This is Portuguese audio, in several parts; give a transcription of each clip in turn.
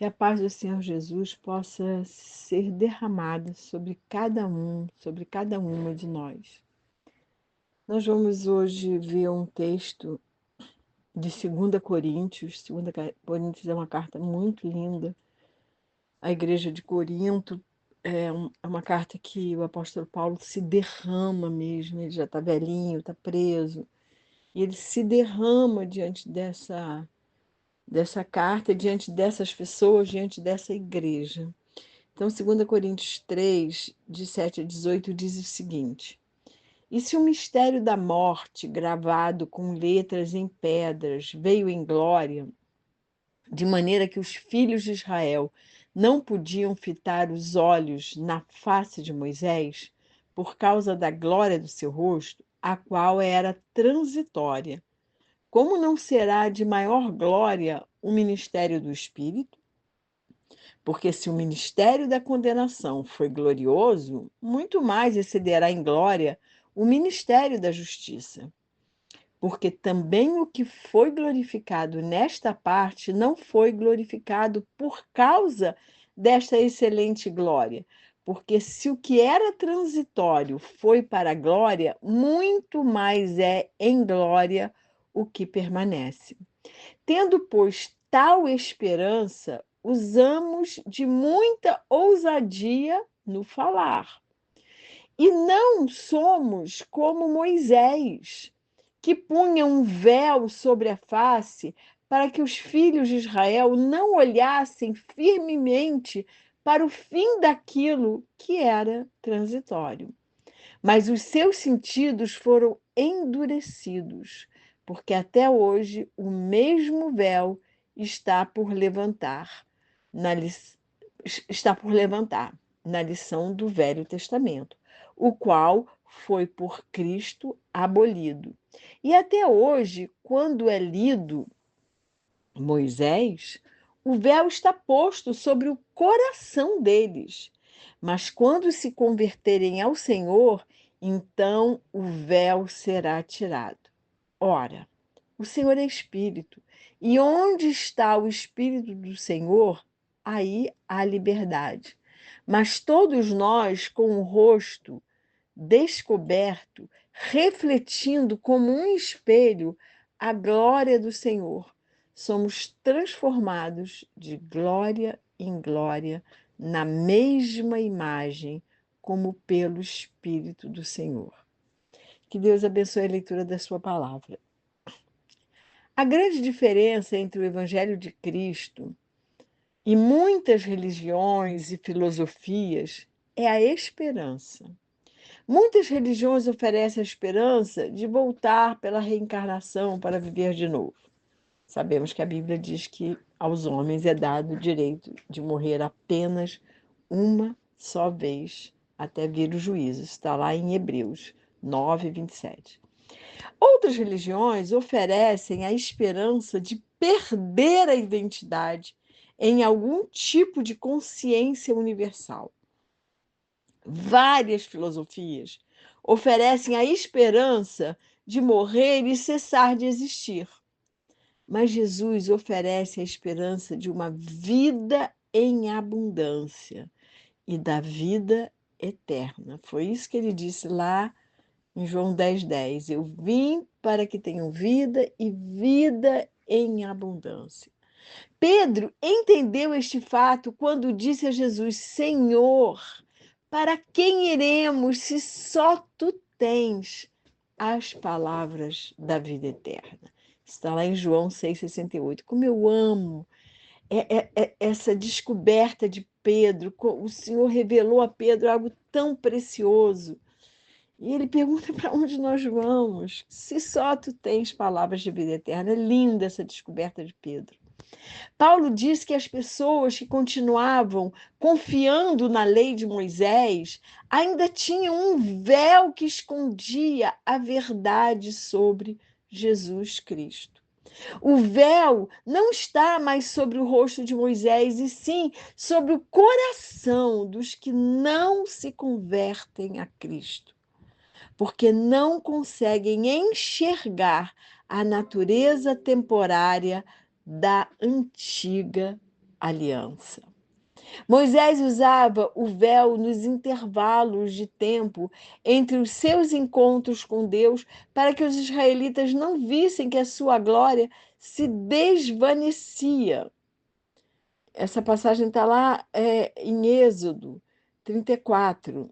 Que a paz do Senhor Jesus possa ser derramada sobre cada uma de nós. Nós vamos hoje ver um texto de 2 Coríntios. 2 Coríntios é uma carta muito linda. A igreja de Corinto é uma carta que o apóstolo Paulo se derrama mesmo. Ele já está velhinho, está preso. E ele se derrama diante dessa carta, diante dessas pessoas, diante dessa igreja. Então, 2 Coríntios 3, de 7 a 18, diz o seguinte: E se o mistério da morte, gravado com letras em pedras, veio em glória, de maneira que os filhos de Israel não podiam fitar os olhos na face de Moisés, por causa da glória do seu rosto, a qual era transitória, como não será de maior glória o ministério do Espírito? Porque se o ministério da condenação foi glorioso, muito mais excederá em glória o ministério da justiça. Porque também o que foi glorificado nesta parte não foi glorificado por causa desta excelente glória. Porque se o que era transitório foi para a glória, muito mais é em glória o que permanece. Tendo, pois, tal esperança, usamos de muita ousadia no falar. E não somos como Moisés, que punha um véu sobre a face para que os filhos de Israel não olhassem firmemente para o fim daquilo que era transitório. Mas os seus sentidos foram endurecidos, porque até hoje o mesmo véu está por levantar na, está por levantar na lição do Velho Testamento, o qual foi por Cristo abolido. E até hoje, quando é lido Moisés, o véu está posto sobre o coração deles. Mas quando se converterem ao Senhor, então o véu será tirado. Ora, o Senhor é Espírito, e onde está o Espírito do Senhor, aí há liberdade. Mas todos nós, com o rosto descoberto, refletindo como um espelho a glória do Senhor, somos transformados de glória em glória na mesma imagem, como pelo Espírito do Senhor. Que Deus abençoe a leitura da sua palavra. A grande diferença entre o Evangelho de Cristo e muitas religiões e filosofias é a esperança. Muitas religiões oferecem a esperança de voltar pela reencarnação para viver de novo. Sabemos que a Bíblia diz que aos homens é dado o direito de morrer apenas uma só vez até vir o juízo. Está lá em Hebreus 9, 27. Outras religiões oferecem a esperança de perder a identidade em algum tipo de consciência universal. Várias filosofias oferecem a esperança de morrer e cessar de existir. Mas Jesus oferece a esperança de uma vida em abundância e da vida eterna. Foi isso que ele disse lá em João 10:10. Eu vim para que tenham vida e vida em abundância. Pedro entendeu este fato quando disse a Jesus: Senhor, para quem iremos se só tu tens as palavras da vida eterna? Está lá em João 6,68. Como eu amo essa descoberta de Pedro. O Senhor revelou a Pedro algo tão precioso. E ele pergunta para onde nós vamos, se só tu tens palavras de vida eterna. É linda essa descoberta de Pedro. Paulo diz que as pessoas que continuavam confiando na lei de Moisés ainda tinham um véu que escondia a verdade sobre Jesus Cristo. O véu não está mais sobre o rosto de Moisés, e sim sobre o coração dos que não se convertem a Cristo, porque não conseguem enxergar a natureza temporária da antiga aliança. Moisés usava o véu nos intervalos de tempo entre os seus encontros com Deus para que os israelitas não vissem que a sua glória se desvanecia. Essa passagem está lá em Êxodo 34.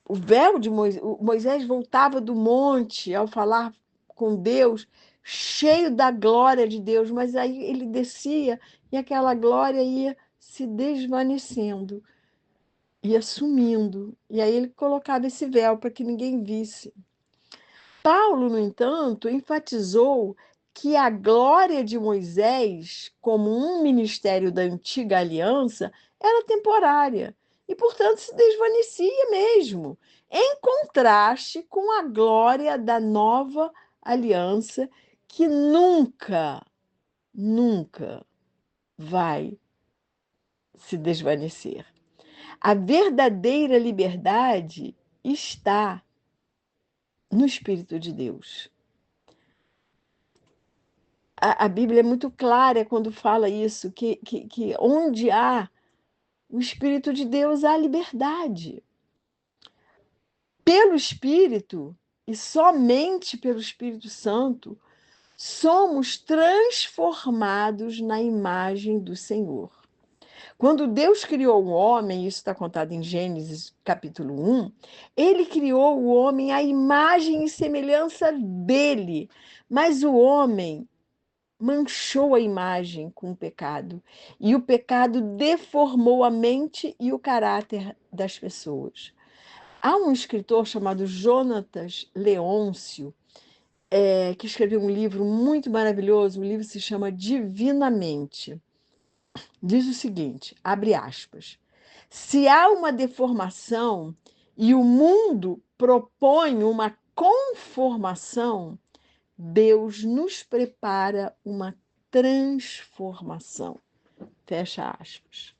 O véu de Moisés voltava do monte ao falar com Deus, cheio da glória de Deus, mas aí ele descia e aquela glória ia se desvanecendo, ia sumindo. E aí ele colocava esse véu para que ninguém visse. Paulo, no entanto, enfatizou que a glória de Moisés, como um ministério da antiga aliança, era temporária e, portanto, se desvanecia mesmo, em contraste com a glória da nova aliança, que nunca, nunca vai se desvanecer. A verdadeira liberdade está no Espírito de Deus. A Bíblia é muito clara quando fala isso, que onde há o Espírito de Deus há liberdade. Pelo Espírito, e somente pelo Espírito Santo, somos transformados na imagem do Senhor. Quando Deus criou o homem, isso está contado em Gênesis capítulo 1, ele criou o homem à imagem e semelhança dele, mas o homem manchou a imagem com o pecado, e o pecado deformou a mente e o caráter das pessoas. Há um escritor chamado Jonatas Leôncio, que escreveu um livro muito maravilhoso, o livro se chama Divinamente. Diz o seguinte, abre aspas, se há uma deformação e o mundo propõe uma conformação, Deus nos prepara uma transformação. Fecha aspas.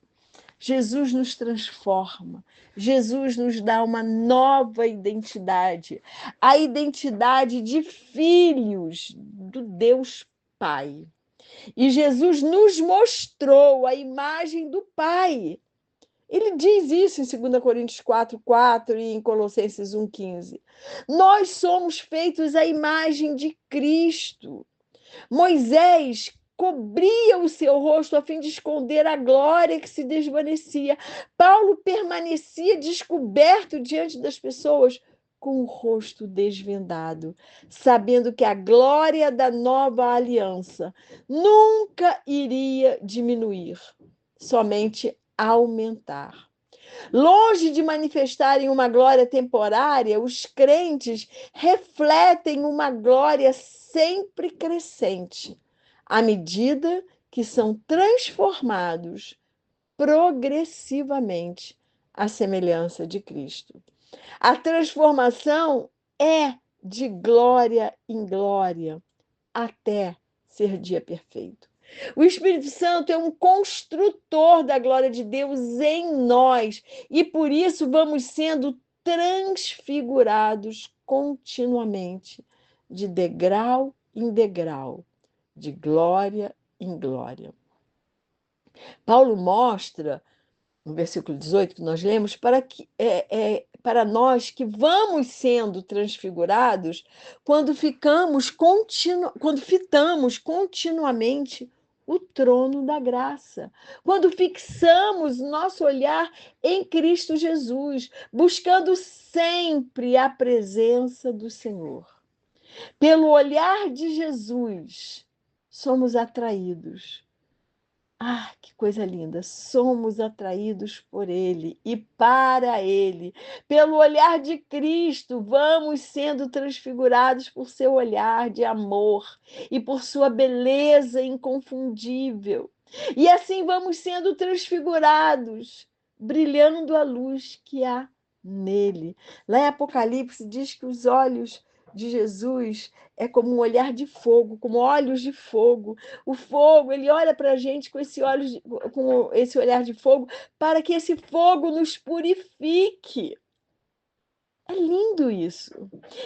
Jesus nos transforma. Jesus nos dá uma nova identidade. A identidade de filhos do Deus Pai. E Jesus nos mostrou a imagem do Pai. Ele diz isso em 2 Coríntios 4:4 e em Colossenses 1:15. Nós somos feitos à imagem de Cristo. Moisés cobria o seu rosto a fim de esconder a glória que se desvanecia. Paulo permanecia descoberto diante das pessoas com o rosto desvendado, sabendo que a glória da nova aliança nunca iria diminuir, somente aumentar. Longe de manifestarem uma glória temporária, os crentes refletem uma glória sempre crescente, à medida que são transformados progressivamente à semelhança de Cristo. A transformação é de glória em glória, até ser dia perfeito. O Espírito Santo é um construtor da glória de Deus em nós e por isso vamos sendo transfigurados continuamente, de degrau em degrau, de glória em glória. Paulo mostra, no versículo 18 que nós lemos, para nós que vamos sendo transfigurados quando quando fitamos continuamente o trono da graça, quando fixamos nosso olhar em Cristo Jesus, buscando sempre a presença do Senhor. Pelo olhar de Jesus, somos atraídos. Ah, que coisa linda! Somos atraídos por Ele e para Ele. Pelo olhar de Cristo, vamos sendo transfigurados por seu olhar de amor e por sua beleza inconfundível. E assim vamos sendo transfigurados, brilhando a luz que há nele. Lá em Apocalipse diz que os olhos de Jesus é como um olhar de fogo, como olhos de fogo. O fogo, ele olha para a gente com com esse olhar de fogo, para que esse fogo nos purifique. É lindo isso.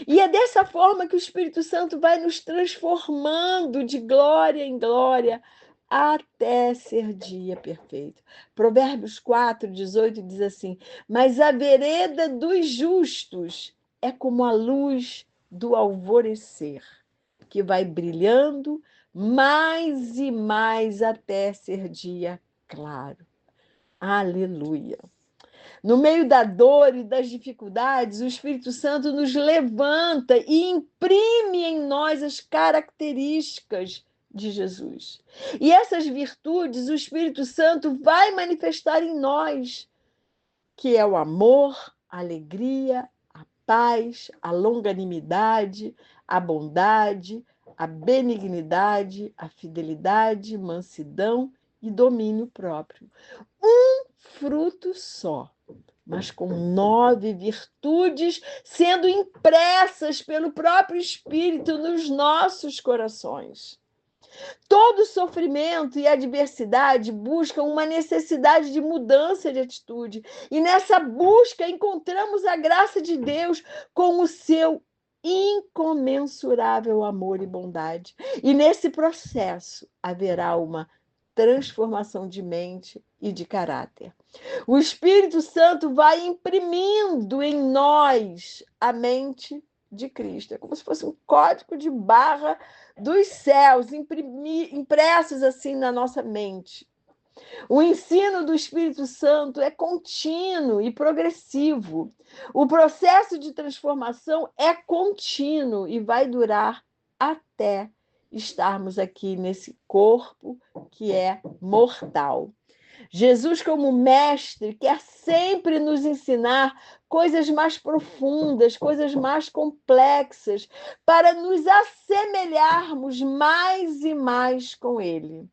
E é dessa forma que o Espírito Santo vai nos transformando de glória em glória até ser dia perfeito. Provérbios 4:18 diz assim: Mas a vereda dos justos é como a luz do alvorecer, que vai brilhando mais e mais até ser dia claro. Aleluia. No meio da dor e das dificuldades, o Espírito Santo nos levanta e imprime em nós as características de Jesus. E essas virtudes o Espírito Santo vai manifestar em nós, que é o amor, a alegria, a paz, a longanimidade, a bondade, a benignidade, a fidelidade, mansidão e domínio próprio. Um fruto só, mas com 9 virtudes sendo impressas pelo próprio Espírito nos nossos corações. Todo sofrimento e adversidade buscam uma necessidade de mudança de atitude. E nessa busca encontramos a graça de Deus com o seu incomensurável amor e bondade. E nesse processo haverá uma transformação de mente e de caráter. O Espírito Santo vai imprimindo em nós a mente de Cristo. É como se fosse um código de barra dos céus, impressos assim na nossa mente. O ensino do Espírito Santo é contínuo e progressivo. O processo de transformação é contínuo e vai durar até estarmos aqui nesse corpo que é mortal. Jesus, como mestre, quer sempre nos ensinar coisas mais profundas, coisas mais complexas, para nos assemelharmos mais e mais com ele.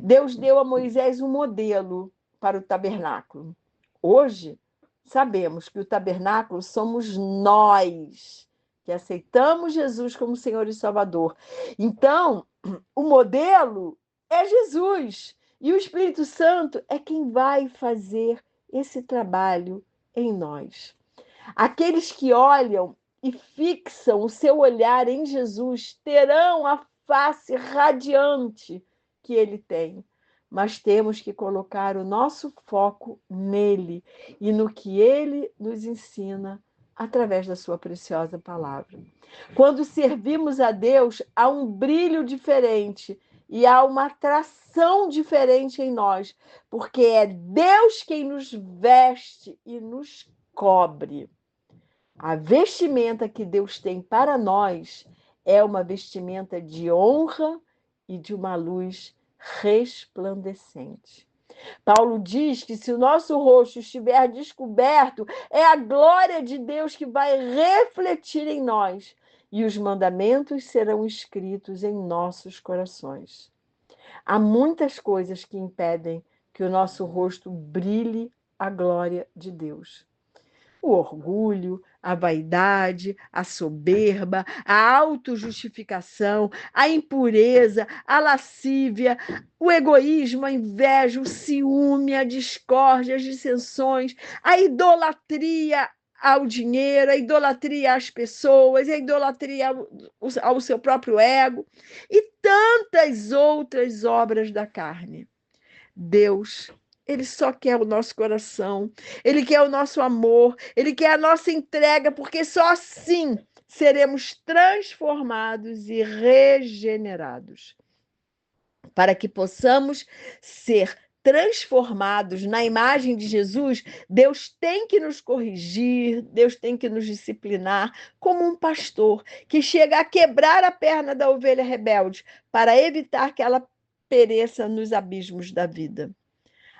Deus deu a Moisés um modelo para o tabernáculo. Hoje, sabemos que o tabernáculo somos nós, que aceitamos Jesus como Senhor e Salvador. Então, o modelo é Jesus. E o Espírito Santo é quem vai fazer esse trabalho em nós. Aqueles que olham e fixam o seu olhar em Jesus terão a face radiante que ele tem. Mas temos que colocar o nosso foco nele e no que ele nos ensina através da sua preciosa palavra. Quando servimos a Deus, há um brilho diferente e há uma atração diferente em nós, porque é Deus quem nos veste e nos cobre. A vestimenta que Deus tem para nós é uma vestimenta de honra e de uma luz resplandecente. Paulo diz que se o nosso rosto estiver descoberto, é a glória de Deus que vai refletir em nós e os mandamentos serão escritos em nossos corações. Há muitas coisas que impedem que o nosso rosto brilhe a glória de Deus. O orgulho, a vaidade, a soberba, a autojustificação, a impureza, a lascívia, o egoísmo, a inveja, o ciúme, a discórdia, as dissensões, a idolatria ao dinheiro, a idolatria às pessoas, a idolatria ao seu próprio ego e tantas outras obras da carne. Deus, ele só quer o nosso coração, ele quer o nosso amor, ele quer a nossa entrega, porque só assim seremos transformados e regenerados. Para que possamos ser transformados na imagem de Jesus, Deus tem que nos corrigir, Deus tem que nos disciplinar, como um pastor que chega a quebrar a perna da ovelha rebelde para evitar que ela pereça nos abismos da vida.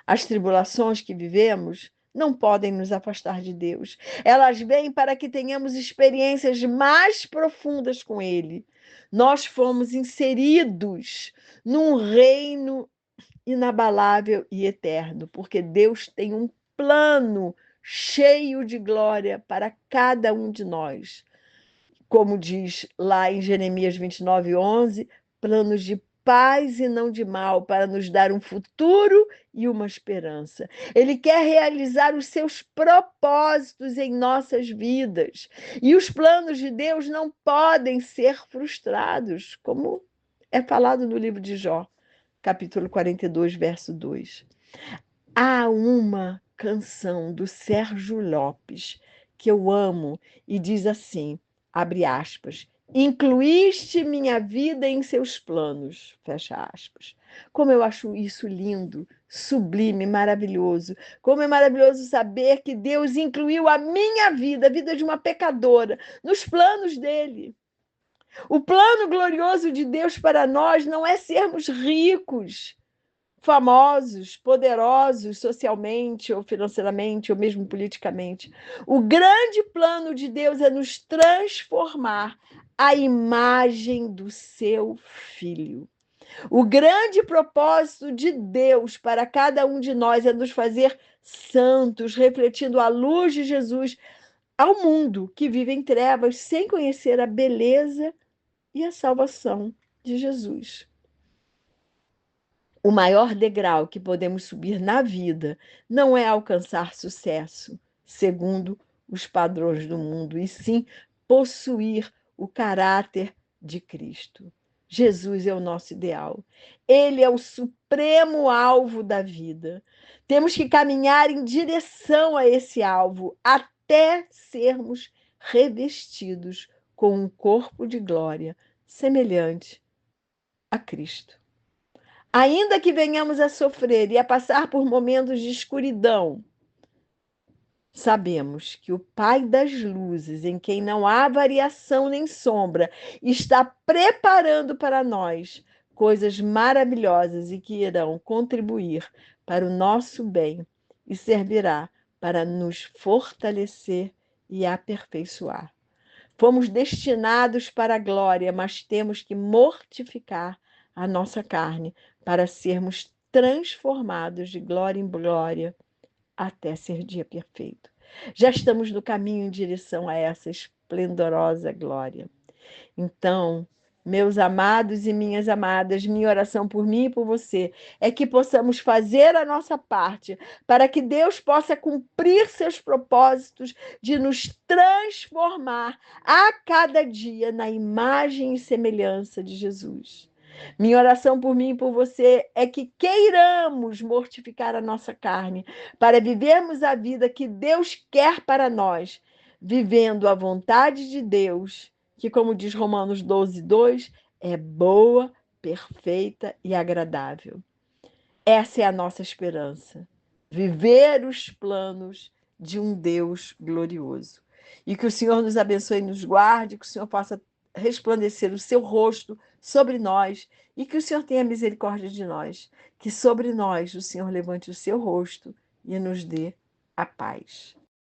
As tribulações que vivemos não podem nos afastar de Deus. Elas vêm para que tenhamos experiências mais profundas com Ele. Nós fomos inseridos num reino inabalável e eterno, porque Deus tem um plano cheio de glória para cada um de nós. Como diz lá em Jeremias 29:11, planos de paz e não de mal, para nos dar um futuro e uma esperança. Ele quer realizar os seus propósitos em nossas vidas. E os planos de Deus não podem ser frustrados, como é falado no livro de Jó, capítulo 42, verso 2. Há uma canção do Sérgio Lopes que eu amo e diz assim, abre aspas, incluíste minha vida em seus planos, fecha aspas. Como eu acho isso lindo, sublime, maravilhoso. Como é maravilhoso saber que Deus incluiu a minha vida, a vida de uma pecadora, nos planos dele. O plano glorioso de Deus para nós não é sermos ricos, famosos, poderosos socialmente ou financeiramente ou mesmo politicamente. O grande plano de Deus é nos transformar à imagem do seu Filho. O grande propósito de Deus para cada um de nós é nos fazer santos, refletindo a luz de Jesus ao mundo que vive em trevas sem conhecer a beleza e a salvação de Jesus. O maior degrau que podemos subir na vida não é alcançar sucesso, segundo os padrões do mundo, e sim possuir o caráter de Cristo. Jesus é o nosso ideal. Ele é o supremo alvo da vida. Temos que caminhar em direção a esse alvo até sermos revestidos com um corpo de glória semelhante a Cristo. Ainda que venhamos a sofrer e a passar por momentos de escuridão, sabemos que o Pai das luzes, em quem não há variação nem sombra, está preparando para nós coisas maravilhosas e que irão contribuir para o nosso bem e servirá para nos fortalecer e aperfeiçoar. Fomos destinados para a glória, mas temos que mortificar a nossa carne para sermos transformados de glória em glória até ser dia perfeito. Já estamos no caminho em direção a essa esplendorosa glória. Então, meus amados e minhas amadas, minha oração por mim e por você é que possamos fazer a nossa parte para que Deus possa cumprir seus propósitos de nos transformar a cada dia na imagem e semelhança de Jesus. Minha oração por mim e por você é que queiramos mortificar a nossa carne para vivermos a vida que Deus quer para nós, vivendo a vontade de Deus, que, como diz Romanos 12, 2, é boa, perfeita e agradável. Essa é a nossa esperança, viver os planos de um Deus glorioso. E que o Senhor nos abençoe e nos guarde, que o Senhor possa resplandecer o seu rosto sobre nós e que o Senhor tenha misericórdia de nós, que sobre nós o Senhor levante o seu rosto e nos dê a paz.